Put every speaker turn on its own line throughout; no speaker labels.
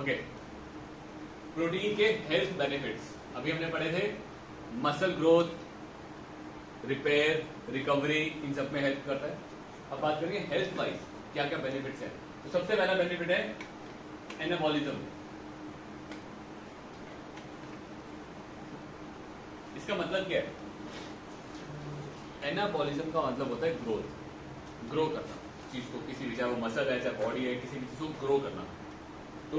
Okay, protein के health benefits अभी हमने पढ़े थे। मसल ग्रोथ, रिपेयर, रिकवरी, इन सब में हेल्प करता है। अब बात करेंगे हेल्थ वाइज क्या क्या बेनिफिट्स हैं। तो सबसे पहला बेनिफिट है एनाबॉलिज्म। इसका मतलब क्या है? एनाबॉलिज्म का मतलब होता है ग्रोथ, ग्रो करना चीज को, किसी भी, चाहे वो मसल है चाहे बॉडी है, किसी भी चीज को ग्रो करना। तो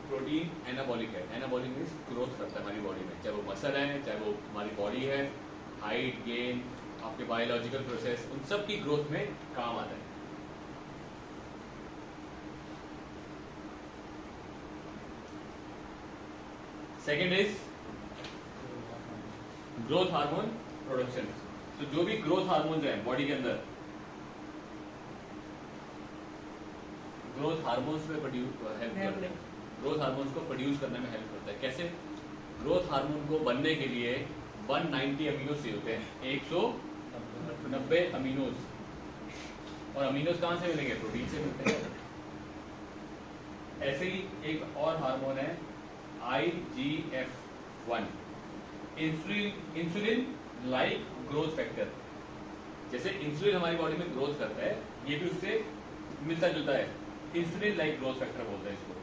प्रोटीन एनाबॉलिक है। एनाबॉलिक मीन्स ग्रोथ करता है हमारी बॉडी में, चाहे वो मसल है चाहे वो हमारी बॉडी है, हाइट गेन, आपके बायोलॉजिकल प्रोसेस, उन सब की ग्रोथ में काम आता है। Second is growth hormone production. तो जो भी ग्रोथ हार्मोन्स हैं बॉडी के अंदर, ग्रोथ हार्मोन्स में हेल्प करते हैं, ग्रोथ हार्मोन्स को प्रोड्यूस करने में हेल्प करता है। कैसे? ग्रोथ हार्मोन को बनने के लिए 190 अमीनोस चाहिए होते हैं, 190 अमीनोस। और अमीनोस कहां से मिलेंगे? प्रोटीन से मिलते हैं। ऐसे ही एक और हार्मोन है IGF-1, insulin like growth factor. जैसे इंसुलिन हमारी बॉडी में ग्रोथ करता है, ये भी उससे मिलता जुलता है। इंसुलिन लाइक ग्रोथ फैक्टर बोलते हैं इसको।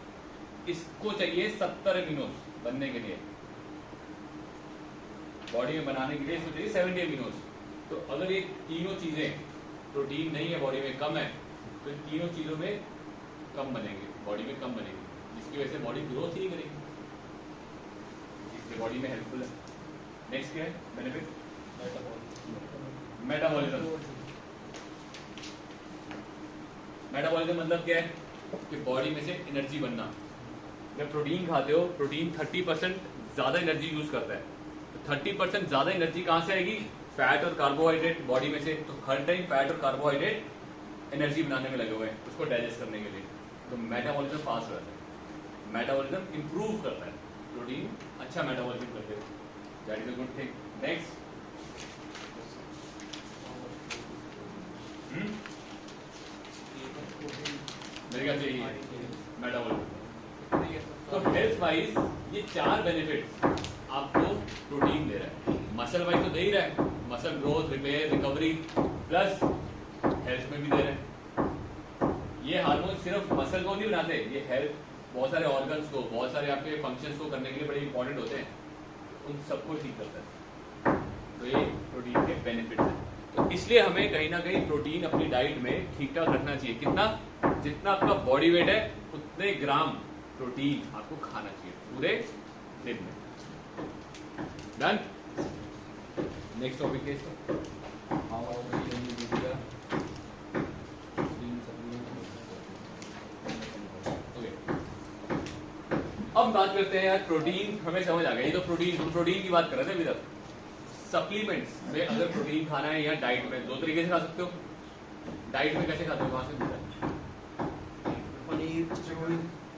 इसको चाहिए 70 अमीनोस बनने के लिए, बॉडी में बनाने के लिए इसको चाहिए 70 अमीनोस। तो अगर ये तीनों चीजें, प्रोटीन नहीं है बॉडी में, कम है, तो इन तीनों चीजों में कम बनेंगे, बॉडी में कम बनेंगे, जिसकी वजह से बॉडी ग्रोथ ही नहीं करेगी, इसलिए बॉडी में हेल्पफुल है। नेक्स्ट क्या है बेनिफिट? मेटाबॉलिज्म। मेटाबॉलिज्म मतलब क्या है? कि बॉडी में से एनर्जी बनना। जब प्रोटीन खाते हो, प्रोटीन 30% ज्यादा एनर्जी यूज करता है। तो 30% ज्यादा एनर्जी कहां से आएगी? फैट और कार्बोहाइड्रेट बॉडी में से। तो हर टाइम फैट और कार्बोहाइड्रेट एनर्जी बनाने में लगे हुए हैं, उसको डाइजेस्ट करने के लिए। तो मेटाबॉलिज्म फास्ट हो जाता है, मेटाबॉलिज्म इंप्रूव करता है। प्रोटीन अच्छा मेटाबॉलिज्म करते हैं, that is a good thing. Next, मेरे ख्याल से यही है मेटाबॉलिज्म। तो हेल्थ वाइज ये 4 बेनिफिट्स आपको प्रोटीन दे रहा है। मसल वाइज तो दे ही रहा है, muscle growth, repair, recovery, plus health में भी दे रहा है। ये हार्मोन सिर्फ मसल को नहीं बनाते, ये हेल्थ, बहुत सारे ऑर्गन्स को, बहुत सारे आपके फंक्शंस को करने के लिए बड़े इंपॉर्टेंट होते हैं, उन सबको ठीक करता है। तो ये प्रोटीन के बेनिफिट्स हैं। तो इसलिए हमें कहीं ना कहीं प्रोटीन अपनी डाइट में ठीक ठाक रखना चाहिए। कितना? जितना आपका बॉडी वेट है उतने ग्राम प्रोटीन आपको खाना चाहिए पूरे दिन में। डन। नेक्स्ट टॉपिक है अब बात करते हैं यार, प्रोटीन हमें समझ आ गया। ये तो प्रोटीन की बात कर रहे थे अभी तक। सप्लीमेंट्स में अगर प्रोटीन खाना है या डाइट में, 2 तरीके से खा सकते हो। डाइट में कैसे खाते हो? वहां से मिलता है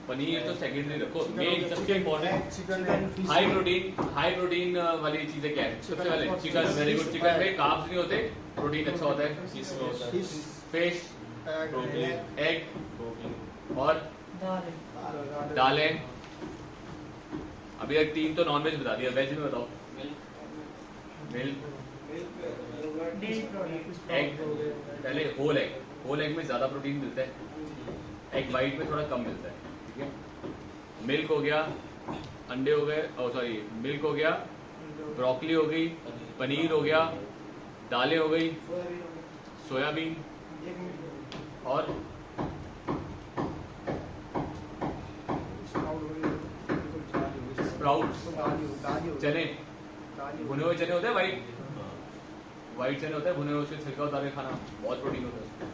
पनीर तो सेकेंडरी रखो, मेन सबसे इम्पोर्टेंट हाई प्रोटीन वाली चीजें क्या है? सबसे पहले चिकन, वेरी गुड। चिकन में कार्ब्स नहीं होते, प्रोटीन अच्छा होता है। फिश, एग और दालें। अभी तक 3 तो नॉनवेज बता दिया, वेज में बताओ। मिल्क, एग, पहले होल एग में ज्यादा प्रोटीन मिलता है, एग वाइट में थोड़ा कम मिलता है, ठीक है। मिल्क हो गया, अंडे हो गए, सॉरी मिल्क हो गया, ब्रोकली हो गई, पनीर हो गया, दालें हो गई, सोयाबीन और स्प्राउट्स, चने, भुने हुए चने होते हैं, वाइट चने होते हैं, भुने हुए, उससे छिलका उतार के खाना, बहुत प्रोटीन होता है उसमें।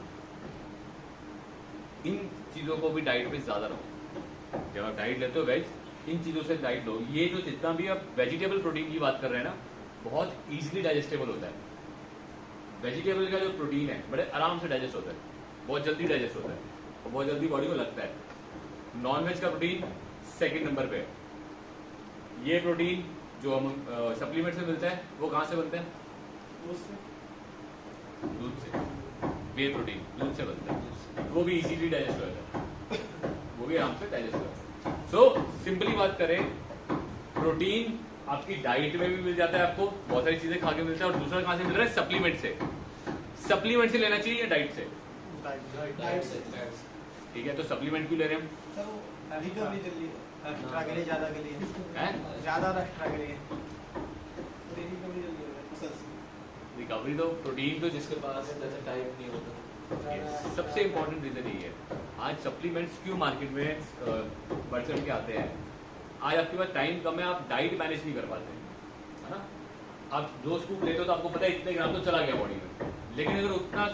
इन चीजों को भी डाइट में ज्यादा रखो। जब आप डाइट लेते हो वेज, इन चीजों से डाइट लो। ये जो जितना भी आप वेजिटेबल प्रोटीन की बात कर रहे हैं ना, बहुत इजीली डाइजेस्टेबल होता है। वेजिटेबल का जो प्रोटीन है बड़े आराम से डाइजेस्ट होता है, बहुत जल्दी डाइजेस्ट होता है और बहुत जल्दी बॉडी को लगता है। नॉन वेज का प्रोटीन सेकंड नंबर पे है। ये प्रोटीन जो हम सप्लीमेंट से मिलता है, वो कहाँ से बनता है? दूध से। वे प्रोटीन दूध से बनता है, वो भी इजीली डाइजेस्ट हो जाता है, वो भी आराम से डाइजेस्ट हो जाता है। सो सिंपली बात करें, प्रोटीन आपकी डाइट में भी मिल जाता है, आपको बहुत सारी चीजें खा के मिलता है, और दूसरा कहां से मिल रहा है? सप्लीमेंट से। सप्लीमेंट से लेना चाहिए या डाइट से?
डाइट से।
ठीक है, तो सप्लीमेंट क्यों ले रहे हैं हम?
सर रिकवरी के लिए, एक्स्ट्रा के लिए, ज्यादा के लिए, ज्यादा एक्स्ट्रा के लिए, रिकवरी जल्दी हो जाए।
रिकवरी तो प्रोटीन तो जिसके पास
टाइम नहीं होता।
सबसे इंपॉर्टेंट रीजन यही है। आज सप्लीमेंट्स क्यों मार्केट में बढ़ चढ़ के आते हैं? आज आपके पास टाइम कम है, आप डाइट मैनेज नहीं कर पाते, है ना? आप 2 स्कूप लेते हो तो आपको पता है इतने ग्राम तो चला गया बॉडी में, लेकिन अगर उतना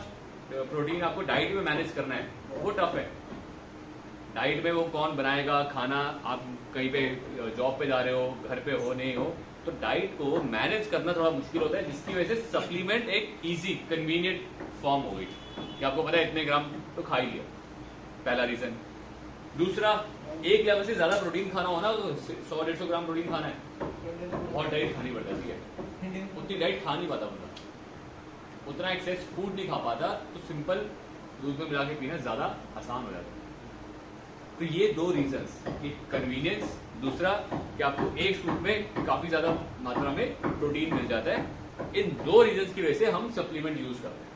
प्रोटीन आपको डाइट में मैनेज करना है वो टफ है। डाइट में वो कौन बनाएगा खाना? आप कहीं पे जॉब पे जा रहे हो, घर पे हो, नहीं हो, तो डाइट को मैनेज करना थोड़ा मुश्किल होता है, जिसकी वजह से सप्लीमेंट एक इजी कन्वीनियंट फॉर्म हो गई कि आपको पता है इतने ग्राम तो खा ही लिया। पहला रीजन। दूसरा, एक लेवल से ज्यादा प्रोटीन खाना हो ना तो 100-150 ग्राम प्रोटीन खाना है, बहुत डाइट खानी पड़ जाती है, उतनी डाइट खा नहीं पाता बंदा, उतना एक्सेस फूड नहीं खा पाता, तो सिंपल दूध में मिला के पीना ज्यादा आसान हो जाता है। तो ये 2 रीजंस, एक कन्वीनियंस, दूसरा कि आपको एक स्कूप में काफी ज्यादा मात्रा में प्रोटीन मिल जाता है। इन 2 रीजंस की वजह से हम सप्लीमेंट यूज करते हैं।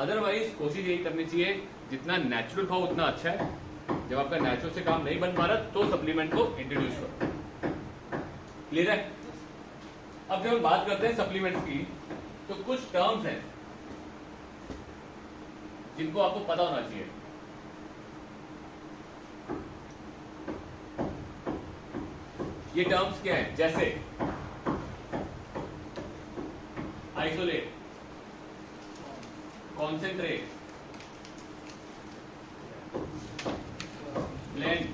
अदरवाइज कोशिश यही करनी चाहिए जितना नेचुरल खाओ उतना अच्छा है। जब आपका नेचुरल से काम नहीं बन पा रहा तो सप्लीमेंट को इंट्रोड्यूस करो। क्लियर है? अब जब हम बात करते हैं सप्लीमेंट्स की, तो कुछ टर्म्स हैं जिनको आपको पता होना चाहिए। ये टर्म्स क्या है? जैसे आइसोलेट, कॉन्सेंट्रेट, ब्लेंड।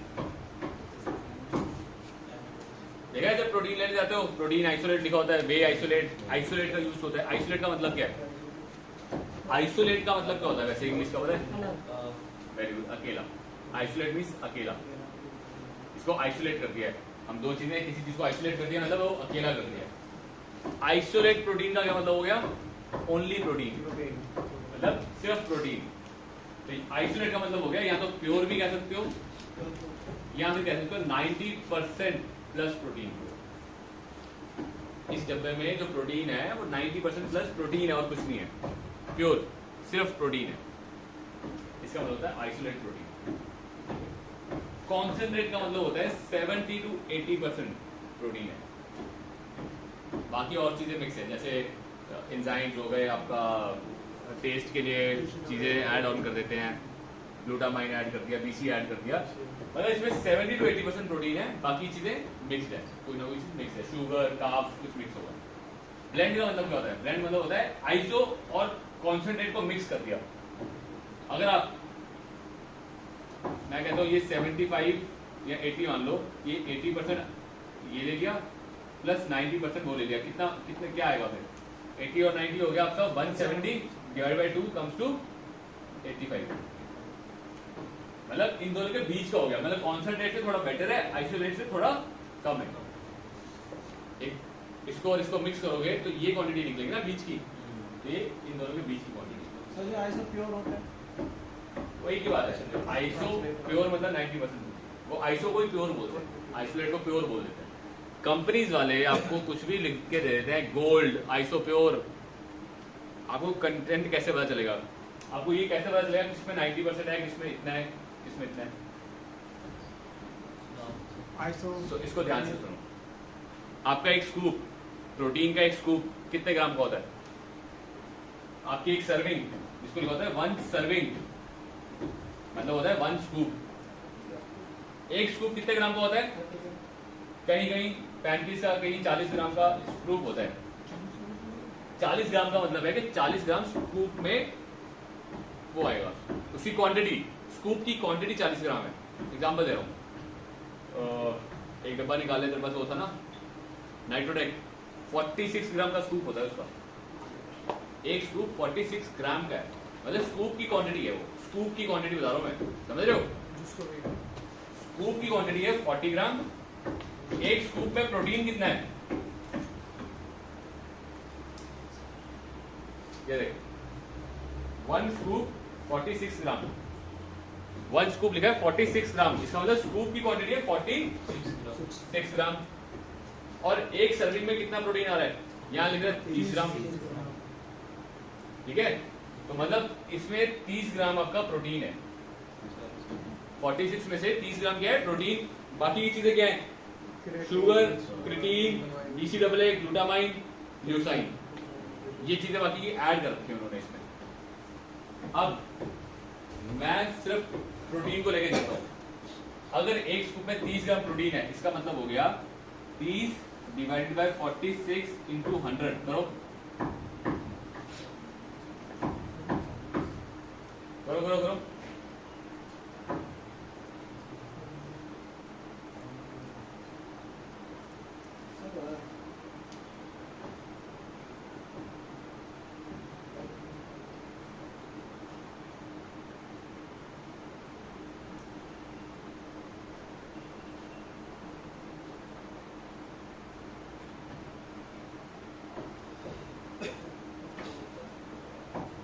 देखा है जब प्रोटीन लेने जाते हो, प्रोटीन आइसोलेट लिखा होता है, वे आइसोलेट, आइसोलेट का यूज होता है। आइसोलेट का मतलब क्या है? आइसोलेट का मतलब क्या होता है वैसे इंग्लिश का? पता है? वेरी गुड, अकेला। आइसोलेट मीन्स अकेला, इसको आइसोलेट कर दिया है। हम 2 चीजें, किसी चीज को आइसोलेट कर दिया मतलब वो अकेला कर दिया। आइसोलेट प्रोटीन का क्या मतलब हो गया? ओनली प्रोटीन, मतलब सिर्फ प्रोटीन। तो आइसोलेट का मतलब हो गया, या तो प्योर भी कह सकते हो, या फिर कह सकते हो 90% प्लस प्रोटीन। इस डब्बे में जो प्रोटीन है वो 90% प्लस प्रोटीन है और कुछ नहीं है, प्योर सिर्फ प्रोटीन है। इसका मतलब होता है आइसोलेट प्रोटीन। कॉन्सेंट्रेट का मतलब होता है 70 to 80% प्रोटीन है, बाकी और चीजें मिक्स है, जैसे एंजाइम्स हो गए, आपका टेस्ट के लिए चीजें ऐड ऑन कर देते हैं, ग्लूटामाइन ऐड कर दिया, बीसी ऐड कर दिया, मतलब इसमें 70 to 80% प्रोटीन है, बाकी चीजें मिक्सड है, कोई ना कोई चीज मिक्स है, शुगर, कार्ब्स कुछ मिक्स होगा। ब्लेंड का मतलब क्या होता है? ब्लेंड मतलब होता है आइसो और कॉन्सेंट्रेट को मिक्स कर दिया। अगर आप, मैं कहता हूँ ये 75 या 80 मान लो, ये 80% ये ले लिया प्लस 90% वो ले लिया, कितने क्या आएगा फिर? 80 और 90 हो गया आपका 170 डिवाइड बाई 2 कम्स टू 85। मतलब इन दोनों के बीच का हो गया, मतलब कॉन्सेंट्रेट से थोड़ा बेटर है, आइसोलेट से थोड़ा कम है। एक इसको और इसको मिक्स करोगे तो ये क्वांटिटी निकलेगी ना बीच की, तो ये इन दोनों के बीच की क्वांटिटी।
सर ये आइसो प्योर होता है?
वही की बात है, आइसो प्योर मतलब 90%, वो आइसो को ही प्योर बोलते हैं, आइसोलेट को प्योर बोल देते हैं। कंपनीज वाले आपको कुछ भी लिख के दे देते हैं, गोल्ड, आइसो प्योर, आपको कंटेंट कैसे पता चलेगा? आपको ये कैसे पता चलेगा किसमें 90% है, किसमें इतना है, किसमें इतना है?
आइसो
इसको ध्यान से सुनो। आपका एक स्कूप, प्रोटीन का एक स्कूप कितने ग्राम का होता है? आपकी एक सर्विंग, जिसको लिखा होता है 1 सर्विंग, मतलब होता है 1 स्कूप। एक स्कूप कितने ग्राम का होता है? कहीं कहीं 35 का, कहीं 40 ग्राम का स्कूप होता है। 40 ग्राम का मतलब है कि 40 ग्राम स्कूप में वो आएगा, उसकी क्वांटिटी, स्कूप की क्वांटिटी 40 ग्राम है। एग्जांपल दे रहा हूं, एक डब्बा निकाले, तेरे पास वो था ना नाइट्रोटेक, 46 ग्राम का स्कूप होता है उसका। एक स्कूप 46 ग्राम का है, मतलब स्कूप की क्वांटिटी है वो, स्कूप की क्वांटिटी बता रहा हूं मैं, समझ रहे हो? स्कूप की क्वांटिटी है 40 ग्राम। एक स्कूप में प्रोटीन कितना है? ये देख, 1 स्कूप 46 ग्राम, 1 स्कूप लिखा है 46 ग्राम, इसका मतलब स्कूप की क्वांटिटी है 46 ग्राम। और एक सर्विंग में कितना प्रोटीन आ रहा है, यहाँ लिख रहा है 30 ग्राम। ठीक है, तो मतलब इसमें 30 ग्राम आपका प्रोटीन है। 46 में से 30 ग्राम क्या है, प्रोटीन। बाकी की चीजें क्या है, sugar, creatine, BCAA, glutamine, Eleusine, ये चीजें बाकी की ऐड कर रखी है उन्होंने इसमें। अब मैं सिर्फ प्रोटीन को लेके चलता हूं। अगर एक स्कूप में 30 ग्राम प्रोटीन है, इसका मतलब हो गया 30 डिवाइडेड बाय 46 इंटू 100 करो करो करो करो।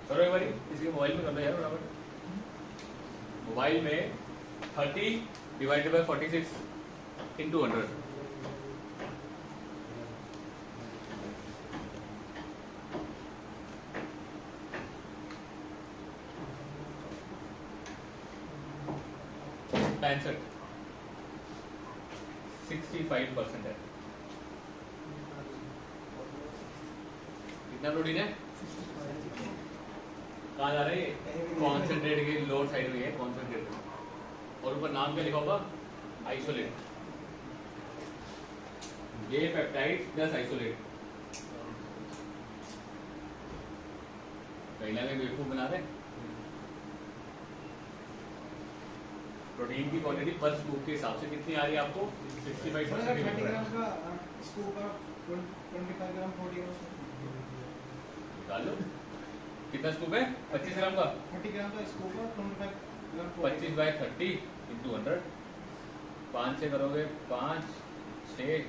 करो एक बारी, इसके मोबाइल में करना यार बराबर। मोबाइल में 30 डिवाइडेड बाय 46 इंटू 100। पैंसठ 65% है। कितना प्रोटीन है, कहाँ जा रहे हैं, कॉन्सेंट्रेट के लोअर साइड में है कॉन्सेंट्रेट, और ऊपर नाम क्या लिखा होगा, आइसोलेट। ये पेप्टाइड प्लस आइसोलेट। कहीं ना कहीं बेवकूफ बना रहे। प्रोटीन की क्वांटिटी पर स्कूप के हिसाब से कितनी आ रही है आपको, 65%।
30 ग्राम का स्कूप का 25 ग्राम प्रोटीन
निकाल लो। कितना स्कूप है, 25 ग्राम का,
30 ग्राम का स्कूप का 25 ग्राम
25 बाय 30 इंटू 100। 5 से करोगे 5 6,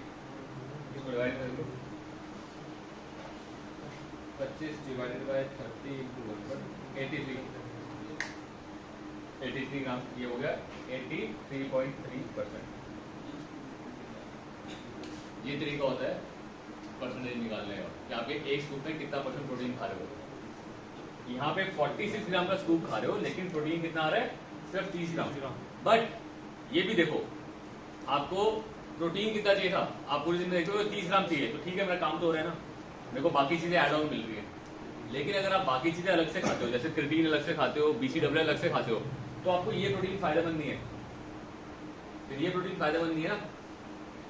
इसको डिवाइड कर लो। 25 डिवाइडेड बाय 30 इंटू 100 83 ग्राम। ये हो गया 83.3%। ये तरीका होता है परसेंटेज निकालने का, यहाँ पे एक स्कूप में कितना परसेंट प्रोटीन खा रहे हो। यहाँ पे 46 ग्राम का स्कूप खा रहे हो, लेकिन प्रोटीन कितना आ रहा है, सिर्फ 30 ग्राम। बट ये भी देखो, आपको प्रोटीन कितना चाहिए था, आप पूरे दिन में देखते हो 30 ग्राम चाहिए, तो ठीक है मेरा काम तो हो रहा है ना, मेरे को बाकी चीजें ऐड ऑन मिल रही है। लेकिन अगर आप बाकी चीजें अलग से खाते हो, जैसे क्रिटीन अलग से खाते हो, BCAA अलग से खाते हो, तो आपको ये प्रोटीन फायदेमंद नहीं है। फिर ये प्रोटीन फायदेमंद नहीं है ना,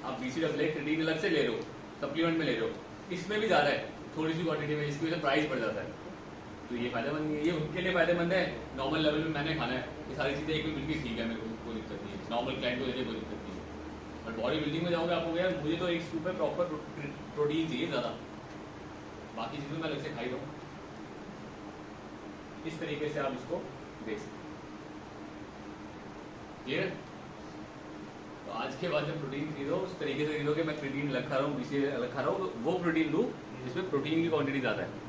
आप BCAA क्रिटीन अलग से ले रहे हो, सप्लीमेंट में ले रहे हो, इसमें भी ज्यादा है थोड़ी सी क्वांटिटी में, इसकी वजह से प्राइस बढ़ जाता है। तो ये फायदेमंद नहीं है, ये उनके लिए फायदेमंद है, नॉर्मल लेवल में मैंने खाना है, ये सारी चीजें एक में मिलकर ठीक है, मेरे को कोई दिक्कत नहीं है, नॉर्मल क्लाइंट को देने कोई दिक्कत नहीं है। बट बॉडी बिल्डिंग में जाओगे आपको यार, मुझे तो एक स्कूप में प्रॉपर प्रोटीन चाहिए ज्यादा, बाकी चीजों में अलग से खाई रहो। इस तरीके से आप इसको देख सकते। क्लियर? तो आज के बाद जब प्रोटीन खरीदो उस तरीके से खरीदो कि मैं प्रोटीन अलग खा रहा हूँ, BCAA अलग खा रहा हूँ, तो वो प्रोटीन लूँ जिसमें प्रोटीन की क्वांटिटी ज्यादा है।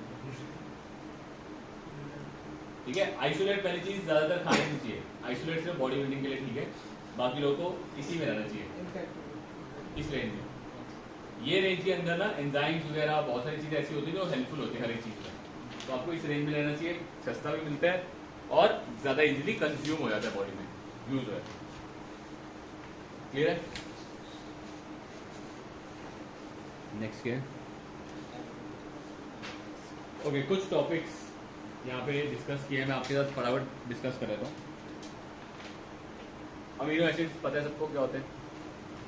ठीक है, आइसोलेट पहली चीज ज्यादातर खाने नहीं चाहिए, आइसोलेट सिर्फ बॉडी बिल्डिंग के लिए ठीक है, बाकी लोगों को इसी में रहना चाहिए, इस रेंज में। ये रेंज के अंदर ना एंजाइम्स वगैरह बहुत सारी चीजें ऐसी होती है जो हेल्पफुल होती है हर एक चीज में, तो आपको इस रेंज में लेना चाहिए, सस्ता भी मिलता है और ज्यादा इजीली कंज्यूम हो जाता है बॉडी में, यूज हो जाता है। क्लियर है? नेक्स्ट क्या है? ओके, कुछ टॉपिक्स यहाँ पे डिस्कस किए हैं, मैं आपके साथ फटाफट डिस्कस कर लेता हूँ। अमीनो एसिड्स पता है सबको क्या होते हैं,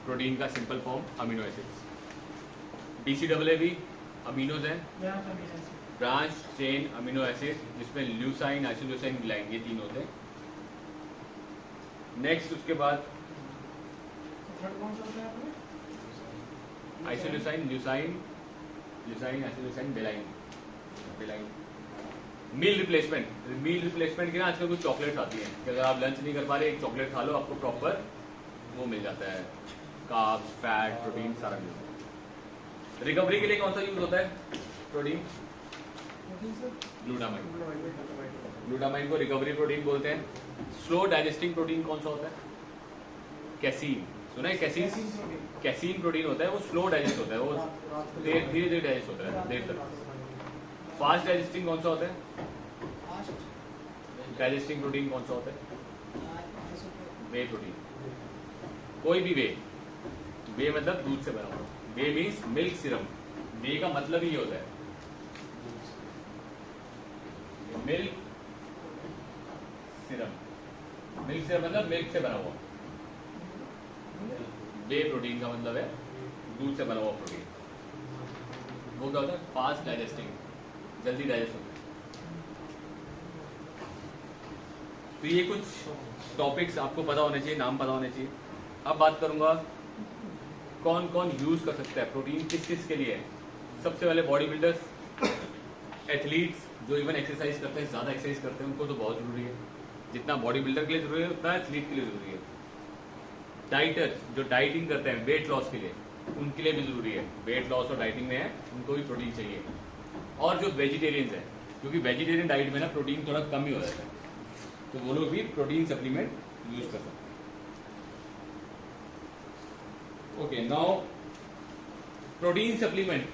प्रोटीन का simple form amino acids. BCAA भी अमीनोज हैं, ब्रांच चेन अमीनो एसिड, जिसमें ल्यूसाइन, आइसोल्यूसाइन, ग्लाइन, ये तीन होते हैं। नेक्स्ट उसके बाद आइसोल्यूसाइन, Eleusine, आइसोल्यूसाइन, बेलाइन। Meal replacement, meal replacement की ना आजकल कुछ चॉकलेट्स आती हैं कि अगर आप लंच नहीं कर पा रहे, एक चॉकलेट खा लो, आपको प्रॉपर वो मिल जाता है, कार्ब्स, फैट, प्रोटीन सारा मिल जाता है। रिकवरी के लिए कौन सा यूज होता है प्रोटीन? ग्लूटामाइन। ग्लूटामाइन को रिकवरी प्रोटीन बोलते हैं। स्लो डाइजेस्टिंग प्रोटीन कौन सा होता है? कैसीन, सुना है कैसीन? कैसीन प्रोटीन होता है, वो स्लो डाइजेस्ट होता है, वो धीरे धीरे डाइजेस्ट होता है देर तक। फास्ट डाइजेस्टिंग कौन सा होता है? डाइजेस्टिंग प्रोटीन कौन सा होता है? वे प्रोटीन, कोई भी वे मतलब दूध से बना हुआ। Whey means milk serum. Whey का मतलब ही होता है मिल्क सिरम। मिल्क सिरम मतलब मिल्क से बना हुआ। वे प्रोटीन का मतलब है दूध से बना हुआ प्रोटीन। वो क्या होता है? फास्ट डाइजेस्टिंग, जल्दी डाइजेस्ट होता है। तो ये कुछ टॉपिक्स आपको पता होने चाहिए, नाम पता होने चाहिए। अब बात करूंगा कौन कौन यूज कर सकता है प्रोटीन, किस किस के लिए है। सबसे पहले बॉडी बिल्डर्स, एथलीट्स जो इवन एक्सरसाइज करते हैं, ज्यादा एक्सरसाइज करते हैं, उनको तो बहुत जरूरी है। जितना बॉडी बिल्डर के लिए जरूरी है उतना एथलीट के लिए जरूरी है। डाइटर्स जो डाइटिंग करते हैं वेट लॉस के लिए, उनके लिए भी जरूरी है। वेट लॉस और डाइटिंग में है, उनको भी प्रोटीन चाहिए। और जो वेजिटेरियंस है, क्योंकि वेजिटेरियन डाइट में ना प्रोटीन थोड़ा कम ही हो जाता है, तो वो लोग भी प्रोटीन सप्लीमेंट यूज कर सकते हैं। ओके, नाउ प्रोटीन सप्लीमेंट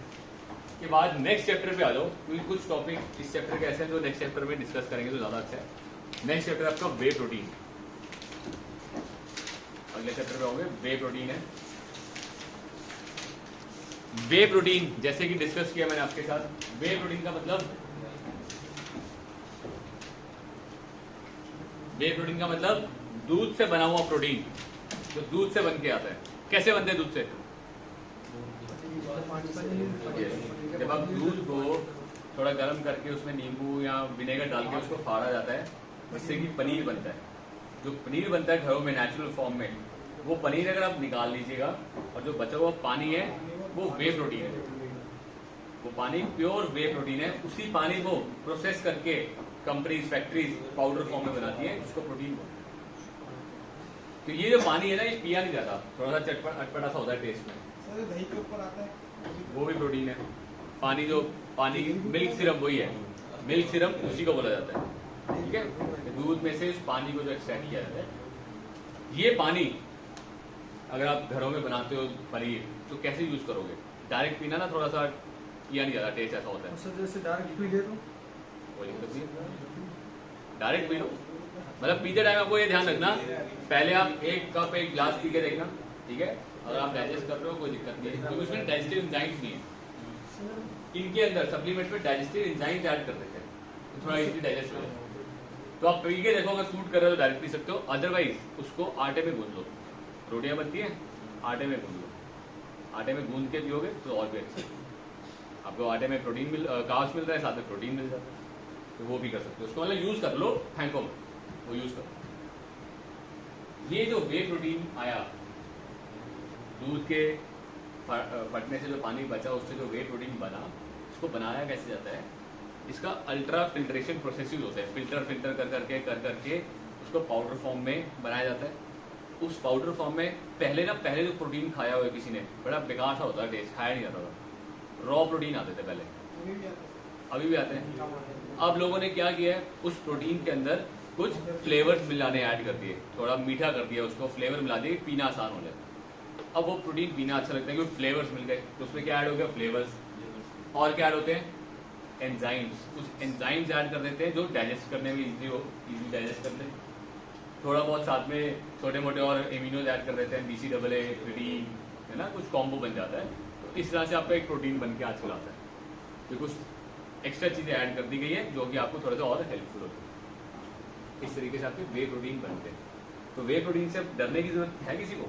के बाद नेक्स्ट चैप्टर पे आ जाओ, क्योंकि कुछ टॉपिक इस चैप्टर के ऐसे हैं जो नेक्स्ट चैप्टर में डिस्कस करेंगे तो ज्यादा अच्छा है। नेक्स्ट चैप्टर आपका वे प्रोटीन, अगले चैप्टर पे होंगे वे प्रोटीन है। वे प्रोटीन जैसे कि डिस्कस किया मैंने आपके साथ, वे प्रोटीन का मतलब, वे प्रोटीन का मतलब दूध से बना हुआ प्रोटीन, जो दूध से बन के आता है। कैसे बनते हैं दूध से? जब आप दूध को थोड़ा गर्म करके उसमें नींबू या विनेगर डाल के उसको फाड़ा जाता है, जिससे कि पनीर बनता है। जो पनीर बनता है घरों में नेचुरल फॉर्म में, वो पनीर अगर आप निकाल लीजिएगा और जो बचा हुआ पानी है वो वे प्रोटीन है। वो पानी प्योर वे प्रोटीन है। उसी पानी को प्रोसेस करके कंपनीज, फैक्ट्रीज पाउडर फॉर्म में बनाती है, उसको प्रोटीन बोलते हैं। तो ये जो पानी है ना, ये पिया नहीं जाता, थोड़ा सा अटपटा सा होता है टेस्ट में।
दही के ऊपर आता है,
वो भी प्रोटीन है। पानी जो पानी मिल्क सिरम वही है, मिल्क सिरम उसी को बोला जाता है। ठीक है, दूध में से इस पानी को जो एक्सट्रैक्ट किया जाता है, ये पानी अगर आप घरों में बनाते हो पनीर, तो कैसे यूज करोगे? डायरेक्ट पीना ना, थोड़ा सा पिया नहीं जाता, टेस्ट ऐसा होता है।
जैसे डायरेक्ट पी ले तो
कोई दिक्कत नहीं, डायरेक्ट पी लो। मतलब पीते टाइम आपको ये ध्यान रखना, पहले आप एक कप एक गिलास पी के देखना, ठीक है? अगर आप डाइजेस्ट कर रहे हो कोई दिक्कत नहीं है, क्योंकि उसमें डाइजेस्टिव एंजाइम्स नहीं है। इनके अंदर सप्लीमेंट में डाइजेस्टिव एंजाइम्स ऐड कर देते हैं, तो थोड़ा इजीली डाइजेस्ट हो जाए। तो आप पी के देखो, अगर सूट कर रहे हो तो डायरेक्ट पी सकते हो, अदरवाइज उसको आटे में गूंद लो। रोटियां बनती हैं, आटे में गूंद लो। आटे में गूंद के पियोगे तो और भी अच्छा। आपको आटे में प्रोटीन कार्ब्स मिल रहा है, साथ में प्रोटीन मिल जाता है, तो वो भी कर सकते हो। उसको मतलब यूज कर लो, फेंको मत, वो यूज करो। ये जो वे प्रोटीन आया, दूध के फटने से जो पानी बचा उससे जो वे प्रोटीन बना, इसको बनाया कैसे जाता है? इसका अल्ट्रा फिल्ट्रेशन प्रोसेसेस होते हैं। फिल्टर कर करके उसको पाउडर फॉर्म में बनाया जाता है। उस पाउडर फॉर्म में पहले जो प्रोटीन खाया हुआ किसी ने, बड़ा बेकार सा होता है, टेस्ट खाया नहीं जाता था। रॉ प्रोटीन आते थे पहले, अभी भी आते हैं। अब लोगों ने क्या किया है, उस प्रोटीन के अंदर कुछ फ्लेवर्स मिलाने ऐड कर दिए, थोड़ा मीठा कर दिया, उसको फ्लेवर मिला दिए, पीना आसान हो जाए। अब वो प्रोटीन पीना अच्छा लगता है क्योंकि फ्लेवर्स मिल गए। तो उसमें क्या ऐड हो गया? फ्लेवर्स। और क्या ऐड होते हैं? एंजाइम्स। कुछ एंजाइम्स ऐड कर देते हैं जो डाइजेस्ट करने में इजीली डाइजेस्ट कर लें। थोड़ा बहुत साथ में छोटे मोटे और एमिनोज ऐड कर देते हैं, BCAA, प्रोटीन, है ना, कुछ कॉम्बो बन जाता है। तो इस तरह से आपका एक प्रोटीन बन के आजकल आता है। तो कुछ एक्स्ट्रा चीज़ें ऐड कर दी गई है जो कि आपको थोड़ा सा और हेल्पफुल होती है। इस तरीके से आपके वे प्रोटीन बनते हैं। तो वे प्रोटीन से डरने की जरूरत है किसी को?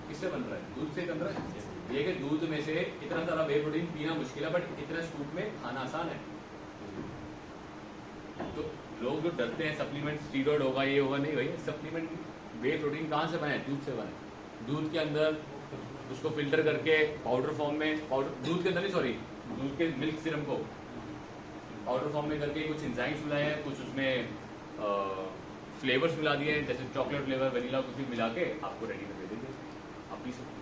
किससे बन रहा है? दूध से बन रहा है। ये कि दूध में से इतना सारा वे प्रोटीन पीना मुश्किल है, बट इतना स्कूप में खाना आसान है। तो लोग जो डरते हैं सप्लीमेंट स्टीरॉयड होगा, ये होगा, नहीं भाई, सप्लीमेंट वे प्रोटीन कहाँ से बने? दूध से बने। दूध के अंदर उसको फिल्टर करके पाउडर फॉर्म में, दूध के अंदर नहीं, सॉरी, दूध के मिल्क सिरम को पाउडर फॉर्म में करके कुछ एंजाइम्स मिलाए हैं, कुछ उसमें फ्लेवर्स मिला दिए हैं, जैसे चॉकलेट फ्लेवर, वनीला, कुछ भी मिला के आपको रेडी कर दे देंगे, आप पी सकते।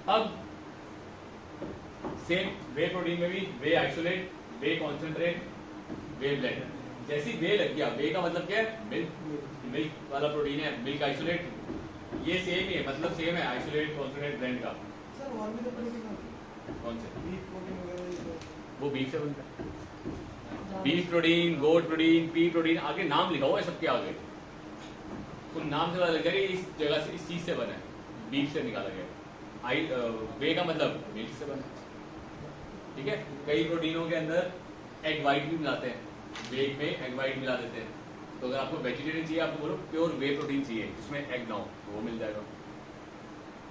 अब सेम वे प्रोटीन में भी वे आइसोलेट, वे कॉन्सेंट्रेट, वे ब्लेंड। जैसी वे लग गया, वे का मतलब क्या है? मिल्क वाला प्रोटीन है, मिल्क आइसोलेट, ये सेम ही है, मतलब सेम है आइसोलेट कॉन्सेंट्रेट ब्लेंड का।
सर और भी तो प्रोटीन होते हैं,
कौन से?
बीफ प्रोटीन वगैरह।
वो बीफ से बनता है। बीफ प्रोटीन, गोट प्रोटीन, पी प्रोटीन, आगे नाम लिखा हुआ है सबके आगे। उन नाम से पता लग गया कि इस जगह से, इस चीज से बना है, बीफ से निकाला गया। वे का मतलब मिल्क से बना है, ठीक है। कई प्रोटीनों के अंदर एग वाइट भी मिलाते हैं, वेग में एग वाइट मिला देते हैं। तो अगर आपको वेजिटेरियन चाहिए, आपको बोलो प्योर वे प्रोटीन चाहिए जिसमें एग ना हो, तो वो मिल जाएगा।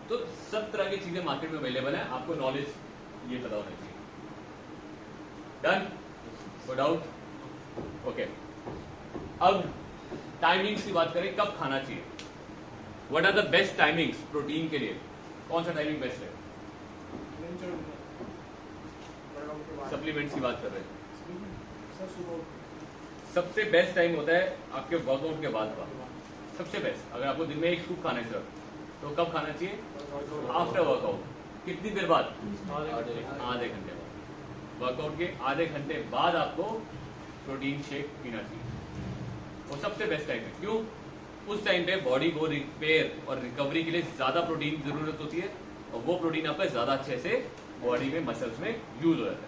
तो सब तरह की चीजें मार्केट में अवेलेबल है, आपको नॉलेज ये पता होना चाहिए। डन? No doubt? ओके। अब टाइमिंग्स की बात करें, कब खाना चाहिए? What are the best timings protein के लिए? कौन सा टाइमिंग बेस्ट है? सप्लीमेंट्स की बात कर रहे हैं। सबसे बेस्ट टाइम होता है आपके वर्कआउट के बाद का, सबसे बेस्ट। अगर आपको दिन में एक स्कूप खाना है सिर्फ, तो कब खाना चाहिए? After workout. कितनी देर बाद? आधे घंटे बाद। वर्कआउट के आधे घंटे बाद आपको प्रोटीन शेक पीना चाहिए, वो सबसे बेस्ट टाइम है। क्यों? उस टाइम पे बॉडी को रिपेयर और रिकवरी के लिए ज्यादा प्रोटीन की जरूरत होती है, और वो प्रोटीन आपका ज्यादा अच्छे से बॉडी में, मसल्स में यूज हो जाता है।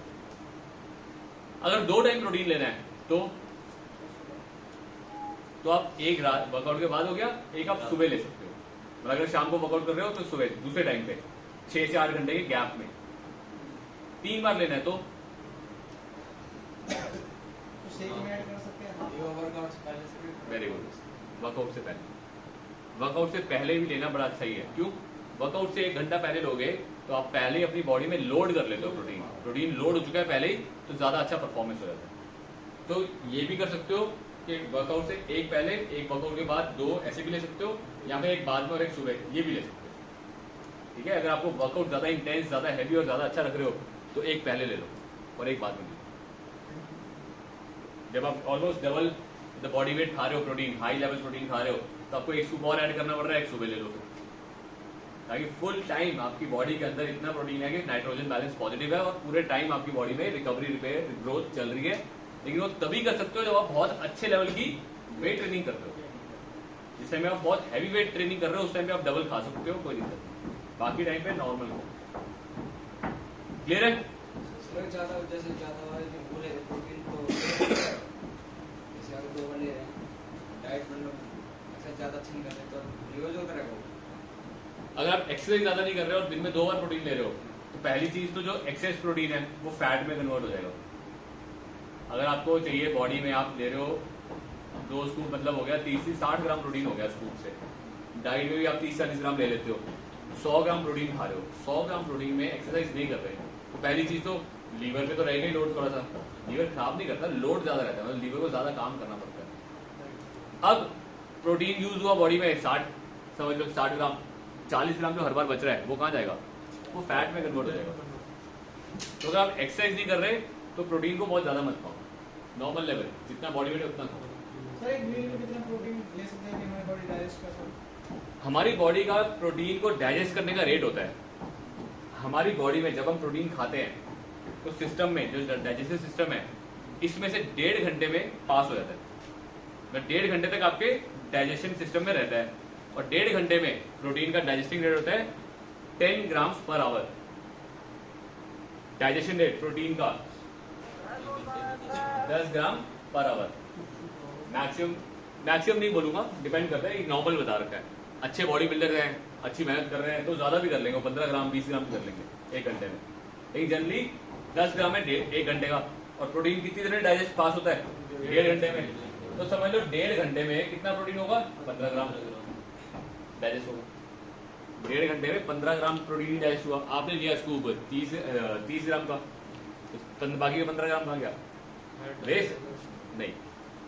अगर 2 टाइम प्रोटीन लेना है तो आप एक रात वर्कआउट के बाद हो गया, एक आप सुबह ले सकते हो। मतलब अगर शाम को वर्कआउट कर रहे हो तो सुबह दूसरे टाइम पे 6 से 8 घंटे के गैप में 3 बार लेना है तो
शेक में ऐड कर सकते हैं वर्कआउट से पहले।
Very good. वर्कआउट से पहले, वर्कआउट से पहले भी लेना बड़ा सही है। क्यों? वर्कआउट से 1 घंटा पहले लोगे तो आप पहले ही अपनी बॉडी में लोड कर लेते हो प्रोटीन। प्रोटीन लोड हो चुका है पहले ही, तो ज्यादा अच्छा परफॉर्मेंस हो जाता है। तो ये भी कर सकते हो कि वर्कआउट से एक पहले, एक वर्कआउट के बाद 2 ऐसे भी ले सकते हो, या फिर एक बाद में और एक सुबह, ये भी ले सकते हो। ठीक है, अगर आपको वर्कआउट ज्यादा इंटेंस, ज्यादा हैवी और ज्यादा अच्छा रख रहे हो तो एक पहले ले लो और एक बाद में ले लो। जब आप almost double the body weight खा रहे हो, प्रोटीन हाई लेवल प्रोटीन खा रहे हो, तो आपको एक स्कूप और ऐड करना पड़ रहा है, एक सुबह ले लो, ताकि फुल टाइम आपकी बॉडी के अंदर इतना प्रोटीन है कि नाइट्रोजन बैलेंस पॉजिटिव है और पूरे टाइम आपकी बॉडी में रिकवरी, रिपेयर, ग्रोथ चल रही है। लेकिन वो तभी कर सकते हो जब आप बहुत अच्छे लेवल की वेट ट्रेनिंग करते हो। जिस टाइम में आप बहुत हैवी वेट ट्रेनिंग कर रहे हो उस टाइम पे आप डबल खा सकते हो, कोई दिक्कत नहीं। बाकी टाइम पे नॉर्मल हो। क्लियर है?
ज्यादा जैसे ज्यादा बोले प्रोटीन तो जैसे अगर 2 बंदे हैं डाइट मतलब ऐसा ज्यादा अच्छा नहीं कर रहे तो रिवर्स हो करेगा।
अगर आप एक्सरसाइज ज्यादा नहीं कर रहे हो और दिन में 2 बार प्रोटीन ले रहे हो, तो पहली चीज तो जो एक्सेस प्रोटीन है वो फैट में कन्वर्ट हो जाएगा। अगर आपको चाहिए बॉडी में, आप ले रहे हो 2 स्कूप, मतलब हो गया 30 से 60 ग्राम प्रोटीन हो गया स्कूप से। डाइट में भी आप 30-40 ग्राम ले लेते हो, 100 ग्राम प्रोटीन खा रहे हो। 100 ग्राम प्रोटीन में एक्सरसाइज नहीं कर रहे हैं तो पहली चीज तो लीवर पे तो रहेगा ही लोड थोड़ा सा। लीवर खराब नहीं करता, लोड ज्यादा रहता है, मतलब लीवर को ज्यादा काम करना पड़ता है। अब प्रोटीन यूज हुआ बॉडी में 60, समझ लो 60 ग्राम, 40 ग्राम जो हर बार बच रहा है वो कहाँ जाएगा? वो फैट में कन्वर्ट हो जाएगा। तो अगर आप एक्सरसाइज नहीं कर रहे तो प्रोटीन को बहुत ज्यादा मत खाओ, नॉर्मल लेवल जितना बॉडी वेट है उतना खाओ।
सर एक मील में कितना प्रोटीन ले सकते हैं कि हमारी बॉडी डाइजेस्ट कर सके?
हमारी बॉडी का प्रोटीन को डाइजेस्ट करने का रेट होता है। हमारी बॉडी में जब हम प्रोटीन खाते हैं तो सिस्टम में जो डाइजेस्टिव सिस्टम है इसमें से 1.5 घंटे में पास हो जाता है। मतलब 1.5 घंटे तक आपके डाइजेशन सिस्टम में रहता है और 1.5 घंटे में प्रोटीन का डाइजेस्टिंग रेट होता है 10 grams per hour. Digestion rate protein का 10 ग्राम पर आवर। मैक्सिमम नहीं बोलूंगा, डिपेंड करता है, नॉर्मल बता रखा है। अच्छे बॉडी बिल्डर हैं, अच्छी मेहनत कर रहे हैं तो ज्यादा भी कर लेंगे, 15 ग्राम 20 ग्राम कर लेंगे 1 घंटे में। लेकिन जनरली 10 ग्राम है 1 घंटे का। और प्रोटीन कितनी देर में डाइजेस्ट पास होता है? 1.5 घंटे में। तो समझ लो 1.5 घंटे में कितना प्रोटीन होगा? 15 ग्राम डाइजेस्ट होगा। 1.5 घंटे में 15 ग्राम प्रोटीन डाइजेस्ट हुआ। आपने लिया स्कूप 30 ग्राम का, तो बाकी का 15 ग्राम कहाँ गया? वेस्ट नहीं।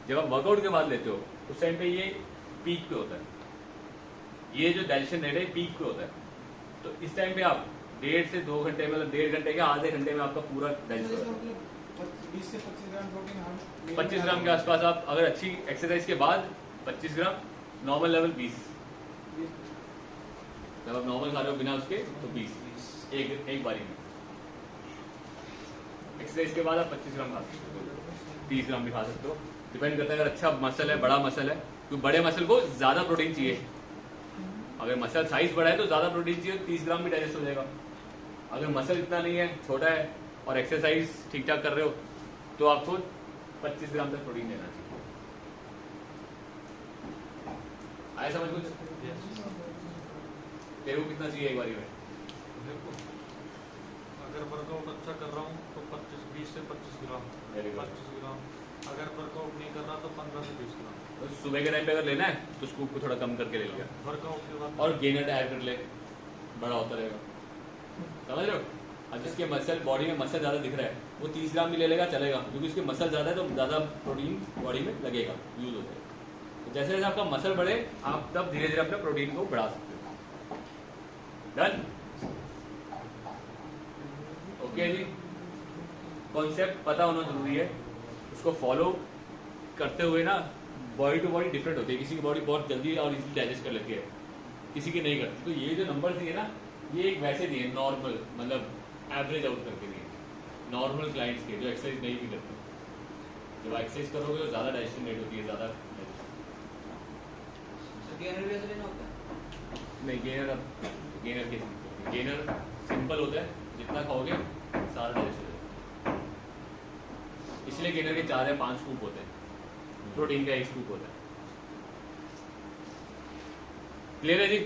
जब आप वर्कआउट के बाद लेते हो उस टाइम पे ये पीक पे होता है, ये जो डाइजेशन रेट है पीक पे होता है। तो इस टाइम पे आप 1.5 से 2 घंटे, मतलब 1.5 घंटे के आधे घंटे में आपका पूरा डाइजेस्ट हो जाता है।
20 से 25 ग्राम प्रोटीन हम
25 ग्राम के आसपास आप अगर अच्छी एक्सरसाइज के बाद 25 ग्राम, नॉर्मल लेवल 20। जब आप नॉर्मल खा रहे हो बिना उसके तो 20 एक बारी में। एक्सरसाइज के बाद आप 25 ग्राम खा सकते हो, 30 ग्राम भी खा सकते हो, डिपेंड करता है अगर अच्छा मसल है, बड़ा मसल है, तो बड़े मसल को ज़्यादा प्रोटीन चाहिए। अगर मसल साइज बड़ा है तो ज़्यादा प्रोटीन चाहिए, 30 ग्राम भी डाइजेस्ट हो जाएगा। अगर मसल इतना नहीं है, छोटा है और एक्सरसाइज ठीक ठाक कर रहे हो तो आपको 25 ग्राम तक प्रोटीन लेना चाहिए। आया समझ कुछ? तेरे को कितना चाहिए एक बारी में?
देखो, अगर वर्कआउट अच्छा कर रहा हूँ तो 20 से 25 ग्राम,
Very good.
25 ग्राम। अगर वर्कआउट नहीं कर रहा तो 15 से 20 ग्राम
तो सुबह के टाइम पे अगर लेना है तो स्कूप को थोड़ा कम करके ले लिया
वर्कआउट के बाद।
और गेनर ऐड कर ले, बड़ा होता रहेगा। समझ रहे हो? अब जिसके मसल बॉडी में मसल ज़्यादा दिख रहा है वो 30 ग्राम भी ले लेगा, चलेगा, क्योंकि उसके मसल ज़्यादा है तो ज़्यादा प्रोटीन बॉडी में लगेगा, यूज हो जाएगा। तो जैसे जैसे आपका मसल बढ़े आप तब धीरे धीरे अपने प्रोटीन को बढ़ा सकते हो। डन? ओके जी, कॉन्सेप्ट पता होना जरूरी है, उसको फॉलो करते हुए ना बॉडी टू बॉडी डिफरेंट होती है। किसी की बॉडी बहुत जल्दी और इजीली डाइजेस्ट कर लेती है, किसी की नहीं करती। तो ये जो नंबर दिए ना, ये एक वैसे दिए नॉर्मल, मतलब एवरेज आउट करके दिए नॉर्मल क्लाइंट्स के जो एक्सरसाइज नहीं भी करते। जब एक्सरसाइज करोगे तो ज़्यादा डाइजेशन रेट होती है, ज़्यादा
गेनर भी ऐसे लेना होता है?
नहीं। गेनर सिंपल होता है, जितना खाओगे सारा डाइजेस्ट हो जाएगा। इसलिए गेनर के 4 या 5 स्कूप होते हैं, प्रोटीन का 1 स्कूप होता है। क्लियर है जी?